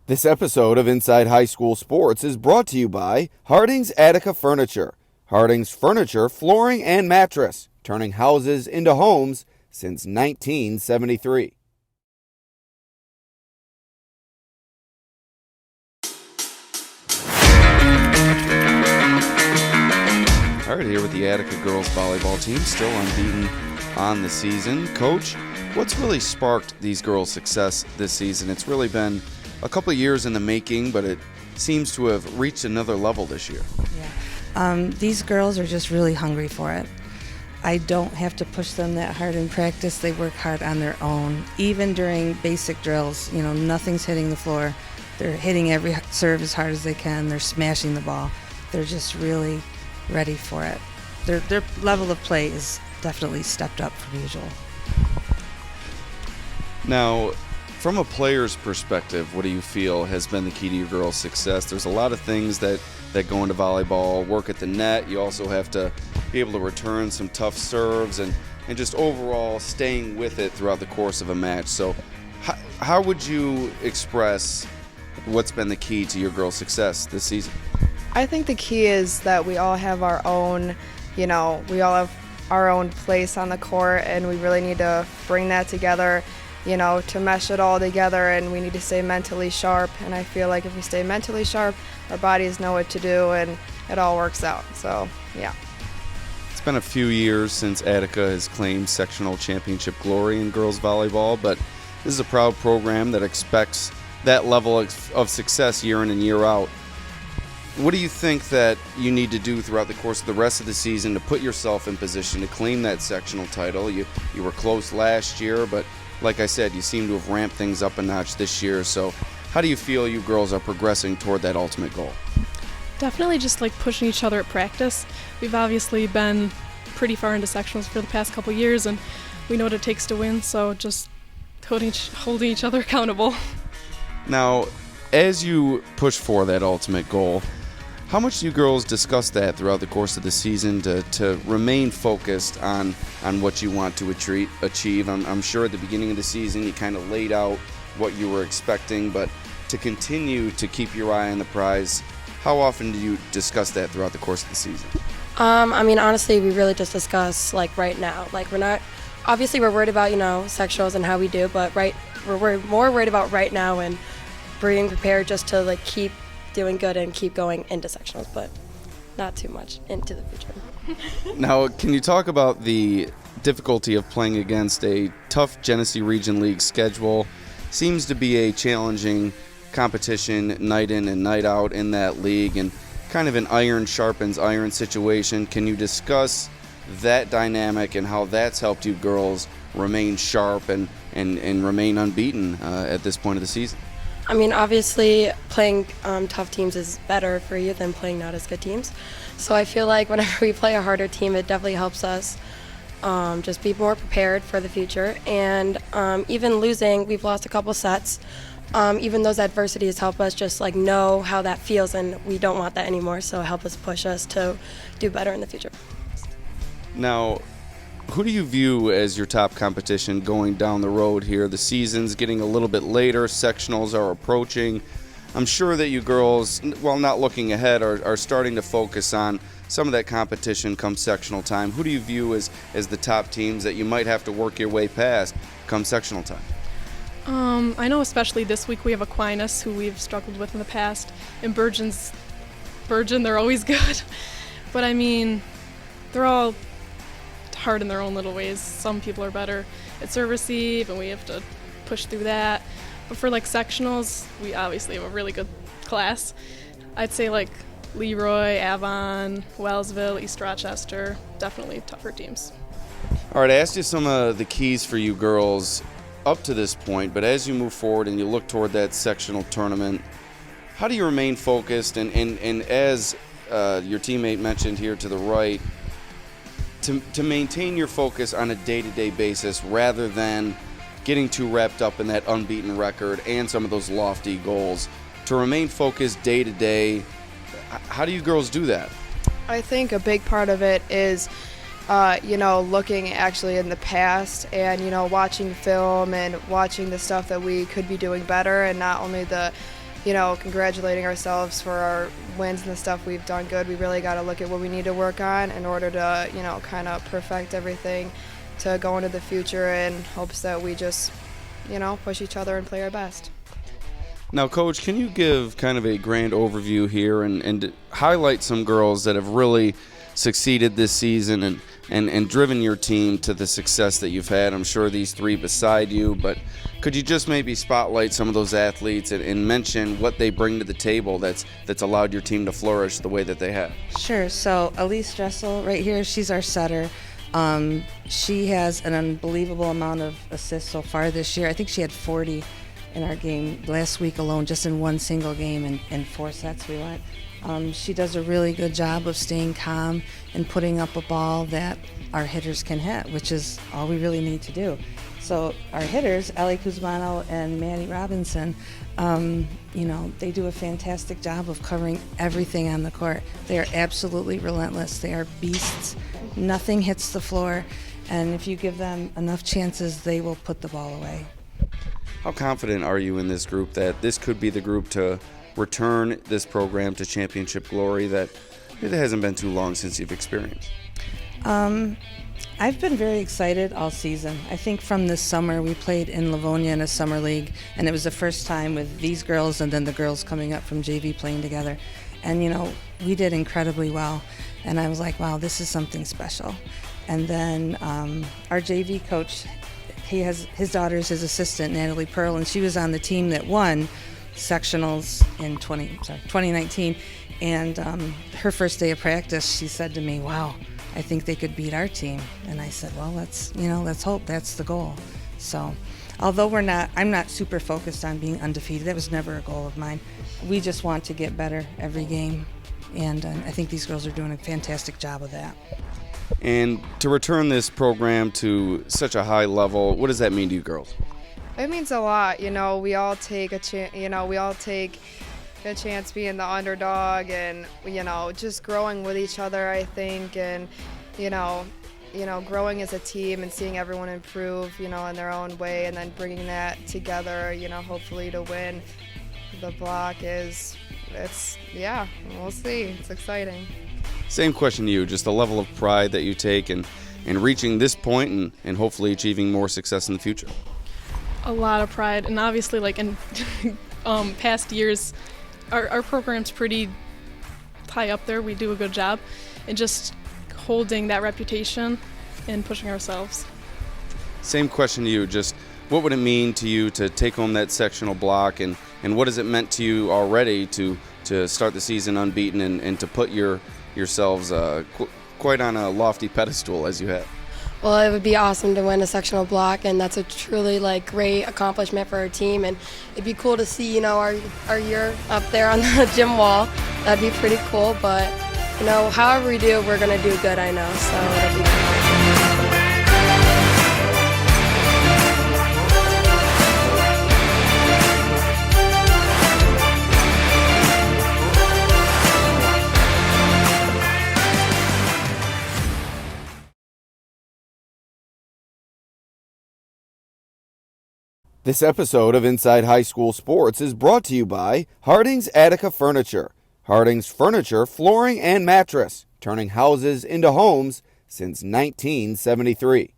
This episode of Inside High School Sports is brought to you by Harding's Attica Furniture. Harding's Furniture, Flooring, and Mattress, turning houses into homes since 1973. All right, here with the Attica girls volleyball team, still unbeaten on the season. Coach, what's really sparked these girls' success this season? It's really been a couple of years in the making, but it seems to have reached another level this year. Yeah, these girls are just really hungry for it. I don't have to push them that hard in practice. They work hard on their own. Even during basic drills, nothing's hitting the floor. They're hitting every serve as hard as they can. They're smashing the ball. They're just really ready for it. Their level of play is definitely stepped up from usual. Now, from a player's perspective, what do you feel has been the key to your girls' success? There's a lot of things that go into volleyball. Work at the net. You also have to be able to return some tough serves and just overall staying with it throughout the course of a match. So how would you express what's been the key to your girls' success this season? I think the key is that we all have our own, we all have our own place on the court, and we really need to bring that together, to mesh it all together, and we need to stay mentally sharp. And I feel like if we stay mentally sharp, our bodies know what to do, and it all works out. So, yeah. It's been a few years since Attica has claimed sectional championship glory in girls volleyball, but this is a proud program that expects that level of success year in and year out. What do you think that you need to do throughout the course of the rest of the season to put yourself in position to claim that sectional title? You were close last year, but like I said, you seem to have ramped things up a notch this year. So how do you feel you girls are progressing toward that ultimate goal? Definitely just pushing each other at practice. We've obviously been pretty far into sectionals for the past couple years, and we know what it takes to win, so just holding each other accountable. Now, as you push for that ultimate goal, how much do you girls discuss that throughout the course of the season to remain focused on what you want to achieve? I'm sure at the beginning of the season you kind of laid out what you were expecting, but to continue to keep your eye on the prize, how often do you discuss that throughout the course of the season? Honestly, we really just discuss right now. We're not, obviously we're worried about, sectionals and how we do, but we're more worried about right now and being prepared just to keep doing good and keep going into sectionals, but not too much into the future. Now, can you talk about the difficulty of playing against a tough Genesee Region League schedule? Seems to be a challenging competition night in and night out in that league, and kind of an iron sharpens iron situation. Can you discuss that dynamic and how that's helped you girls remain sharp and remain unbeaten at this point of the season? Obviously playing tough teams is better for you than playing not as good teams. So I feel like whenever we play a harder team, it definitely helps us just be more prepared for the future. And even losing, we've lost a couple sets. Even those adversities help us just know how that feels, and we don't want that anymore. So help us push us to do better in the future. Now, who do you view as your top competition going down the road here? The season's getting a little bit later. Sectionals are approaching. I'm sure that you girls, while not looking ahead, are starting to focus on some of that competition come sectional time. Who do you view as the top teams that you might have to work your way past come sectional time? I know especially this week we have Aquinas, who we've struggled with in the past, and Virgin, they're always good. But they're all hard in their own little ways. Some people are better at serve receive, and we have to push through that. But for sectionals, we obviously have a really good class. I'd say Leroy, Avon, Wellsville, East Rochester, definitely tougher teams. All right, I asked you some of the keys for you girls up to this point, but as you move forward and you look toward that sectional tournament, how do you remain focused and as your teammate mentioned here to the right, to maintain your focus on a day-to-day basis rather than getting too wrapped up in that unbeaten record and some of those lofty goals? To remain focused day-to-day, how do you girls do that? I think a big part of it is looking actually in the past and, watching film and watching the stuff that we could be doing better, and not only the congratulating ourselves for our wins and the stuff we've done good. We really got to look at what we need to work on in order to, kind of perfect everything to go into the future in hopes that we just, push each other and play our best. Now, Coach, can you give kind of a grand overview here and highlight some girls that have really succeeded this season and driven your team to the success that you've had? I'm sure these three beside you, but could you just maybe spotlight some of those athletes and mention what they bring to the table that's allowed your team to flourish the way that they have? Sure. So Elise Dressel right here, she's our setter. She has an unbelievable amount of assists so far this year. I think she had 40 in our game last week alone, just in one single game and 4 sets we went. She does a really good job of staying calm and putting up a ball that our hitters can hit, which is all we really need to do. So our hitters, Ellie Cusmano and Maddie Robinson, they do a fantastic job of covering everything on the court. They are absolutely relentless. They are beasts. Nothing hits the floor, and if you give them enough chances, they will put the ball away. How confident are you in this group that this could be the group to return this program to championship glory that it hasn't been too long since you've experienced? I've been very excited all season. I think from this summer we played in Livonia in a summer league, and it was the first time with these girls and then the girls coming up from JV playing together. And, we did incredibly well. And I was like, wow, this is something special. And then our JV coach, his daughter's his assistant, Natalie Pearl, and she was on the team that won sectionals in 2019. And her first day of practice, she said to me, wow, I think they could beat our team. And I said, well, let's hope that's the goal. So although I'm not super focused on being undefeated. That was never a goal of mine. We just want to get better every game. And I think these girls are doing a fantastic job of that. And to return this program to such a high level, what does that mean to you girls? It means a lot. We all take a chance. We all take a chance being the underdog, and just growing with each other. I think, and growing as a team and seeing everyone improve, in their own way, and then bringing that together. Hopefully to win the block we'll see. It's exciting. Same question to you, just the level of pride that you take in reaching this point and hopefully achieving more success in the future. A lot of pride, and obviously like in past years, our program's pretty high up there. We do a good job, and just holding that reputation and pushing ourselves. Same question to you, just what would it mean to you to take home that sectional block, and what has it meant to you already to start the season unbeaten and to put yourselves quite on a lofty pedestal as you have? Well, it would be awesome to win a sectional block, and that's a truly great accomplishment for our team. And it'd be cool to see, our year up there on the gym wall. That'd be pretty cool. But however we do, we're gonna do good. I know, so it'll be fun. This episode of Inside High School Sports is brought to you by Harding's Attica Furniture. Harding's Furniture, Flooring, and Mattress, turning houses into homes since 1973.